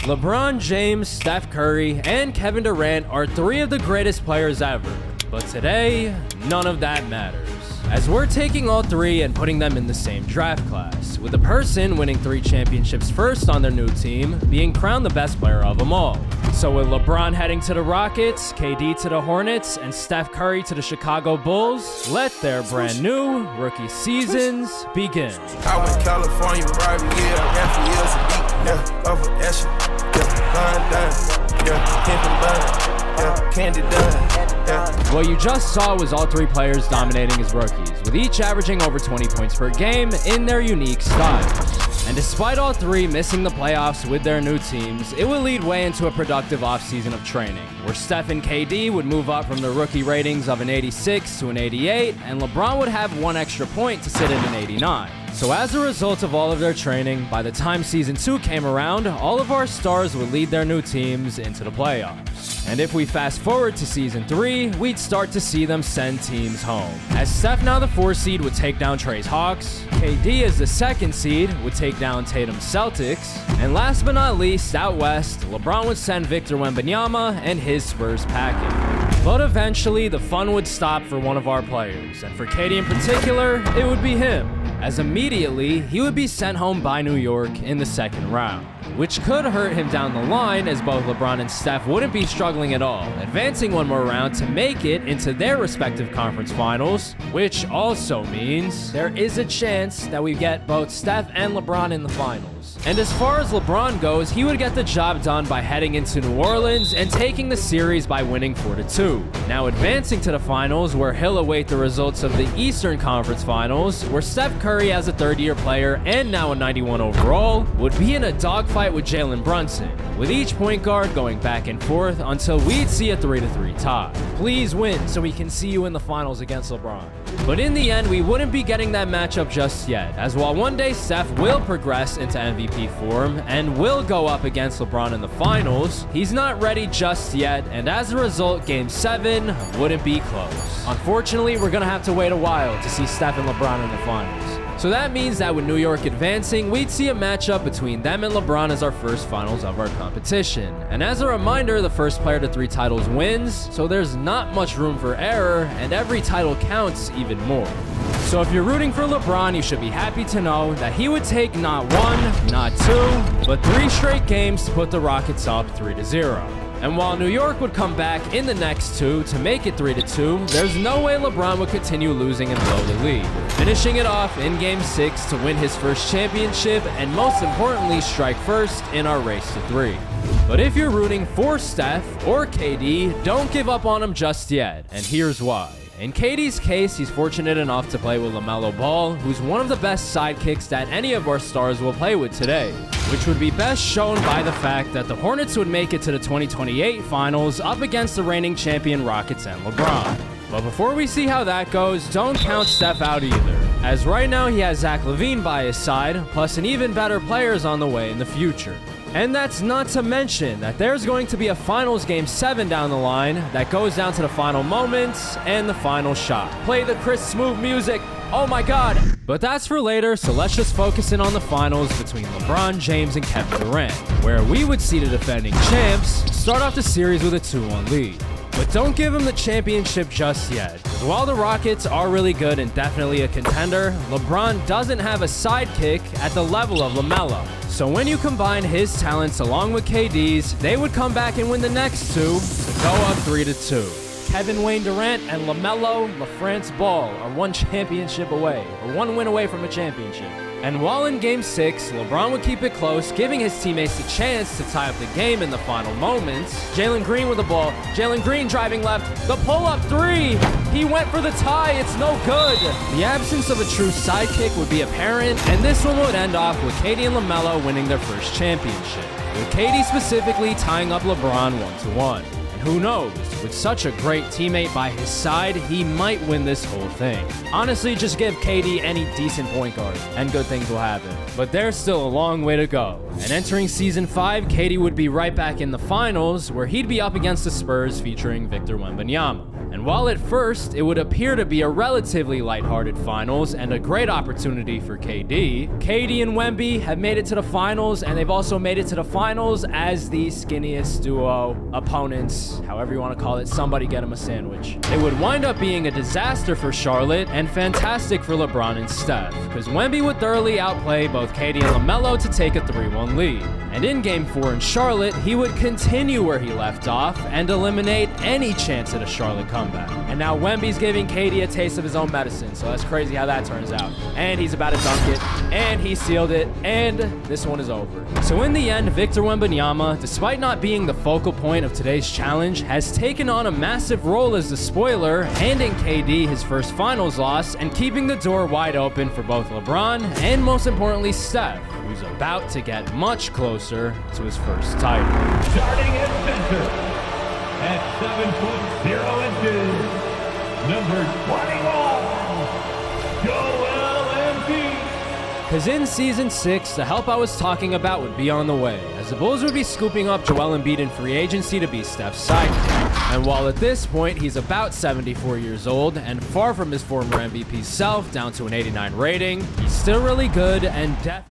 LeBron James, Steph Curry, and Kevin Durant are three of the greatest players ever. But today, none of that matters, as we're taking all three and putting them in the same draft class, with the person winning 3 championships first on their new team being crowned the best player of them all. So with LeBron heading to the Rockets, KD to the Hornets, and Steph Curry to the Chicago Bulls, let their brand new rookie seasons begin. I went California every year, half a year's a beat, yeah, over Asher, yeah, line done, yeah, pimpin' bun, yeah, candy done, yeah. What you just saw was all 3 players dominating as rookies, with each averaging over 20 points per game in their unique styles. And despite all 3 missing the playoffs with their new teams, it would lead way into a productive offseason of training, where Steph and KD would move up from their rookie ratings of an 86 to an 88, and LeBron would have 1 extra point to sit at an 89. So as a result of all of their training, by the time Season 2 came around, all of our stars would lead their new teams into the playoffs. And if we fast forward to Season 3, we'd start to see them send teams home, as Steph, now the 4 seed, would take down Trey's Hawks, KD as the 2nd seed would take down Tatum's Celtics, and last but not least, out west, LeBron would send Victor Wembanyama and his Spurs packing. But eventually, the fun would stop for one of our players, and for KD in particular, it would be him, as immediately he would be sent home by New York in the 2nd round, which could hurt him down the line, as both LeBron and Steph wouldn't be struggling at all, advancing 1 more round to make it into their respective conference finals, which also means there is a chance that we get both Steph and LeBron in the finals. And as far as LeBron goes, he would get the job done by heading into New Orleans and taking the series by winning 4-2. Now advancing to the finals, where he'll await the results of the Eastern Conference Finals, where Steph Curry, as a 3rd-year player and now a 91 overall, would be in a dogfight with Jalen Brunson, with each point guard going back and forth until we'd see a 3-3 tie. Please win so we can see you in the finals against LeBron. But in the end, we wouldn't be getting that matchup just yet, as while one day Steph will progress into MVP form and will go up against LeBron in the finals, he's not ready just yet, and as a result, Game 7 wouldn't be close. Unfortunately, we're gonna have to wait a while to see Steph and LeBron in the finals. So that means that with New York advancing, we'd see a matchup between them and LeBron as our first finals of our competition. And as a reminder, the first player to 3 titles wins, so there's not much room for error, and every title counts even more. So if you're rooting for LeBron, you should be happy to know that he would take not 1, not 2, but 3 straight games to put the Rockets up 3-0. And while New York would come back in the next 2 to make it 3-2, there's no way LeBron would continue losing and blow the lead, finishing it off in Game 6 to win his first championship and most importantly strike first in our race to 3. But if you're rooting for Steph or KD, don't give up on him just yet, and here's why. In KD's case, he's fortunate enough to play with LaMelo Ball, who's one of the best sidekicks that any of our stars will play with today, which would be best shown by the fact that the Hornets would make it to the 2028 finals up against the reigning champion Rockets and LeBron. But before we see how that goes, don't count Steph out either, as right now he has Zach LaVine by his side, plus an even better players on the way in the future. And that's not to mention that there's going to be a finals Game 7 down the line that goes down to the final moments and the final shot. Play the Chris Smooth music. Oh my god. But that's for later, so let's just focus in on the finals between LeBron James and Kevin Durant, where we would see the defending champs start off the series with a 2-1 lead. But don't give him the championship just yet, because while the Rockets are really good and definitely a contender, LeBron doesn't have a sidekick at the level of LaMelo. So when you combine his talents along with KD's, they would come back and win the next 2 to go up 3-2. Kevin Wayne Durant and LaMelo LaFrance Ball are 1 championship away, or 1 win away from a championship. And while in Game 6, LeBron would keep it close, giving his teammates a chance to tie up the game in the final moments. Jalen Green with the ball. Jalen Green driving left. The pull-up 3! He went for the tie. It's no good. The absence of a true sidekick would be apparent, and this one would end off with KD and LaMelo winning their first championship, with KD specifically tying up LeBron 1-1. Who knows? With such a great teammate by his side, he might win this whole thing. Honestly, just give KD any decent point guard, and good things will happen. But there's still a long way to go. And entering Season 5, KD would be right back in the finals, where he'd be up against the Spurs featuring Victor Wembanyama. And while at first it would appear to be a relatively lighthearted finals and a great opportunity for KD and Wemby have made it to the finals, and they've also made it to the finals as the skinniest duo, opponents, however you want to call it. Somebody get them a sandwich. It would wind up being a disaster for Charlotte and fantastic for LeBron and Steph, because Wemby would thoroughly outplay both KD and LaMelo to take a 3-1 lead. And in Game 4 in Charlotte, he would continue where he left off and eliminate any chance at a Charlotte comeback. And now Wemby's giving KD a taste of his own medicine, so that's crazy how that turns out. And he's about to dunk it, and he sealed it, and this one is over. So in the end, Victor Wembanyama, despite not being the focal point of today's challenge, has taken on a massive role as the spoiler, handing KD his first finals loss and keeping the door wide open for both LeBron and, most importantly, Steph, who's about to get much closer to his first title. Starting at center at 7 foot 0 inches, number 21, Joel Embiid. Because in Season 6, the help I was talking about would be on the way, as the Bulls would be scooping up Joel Embiid in free agency to be Steph's sidekick. And while at this point he's about 74 years old and far from his former MVP self, down to an 89 rating, he's still really good and definitely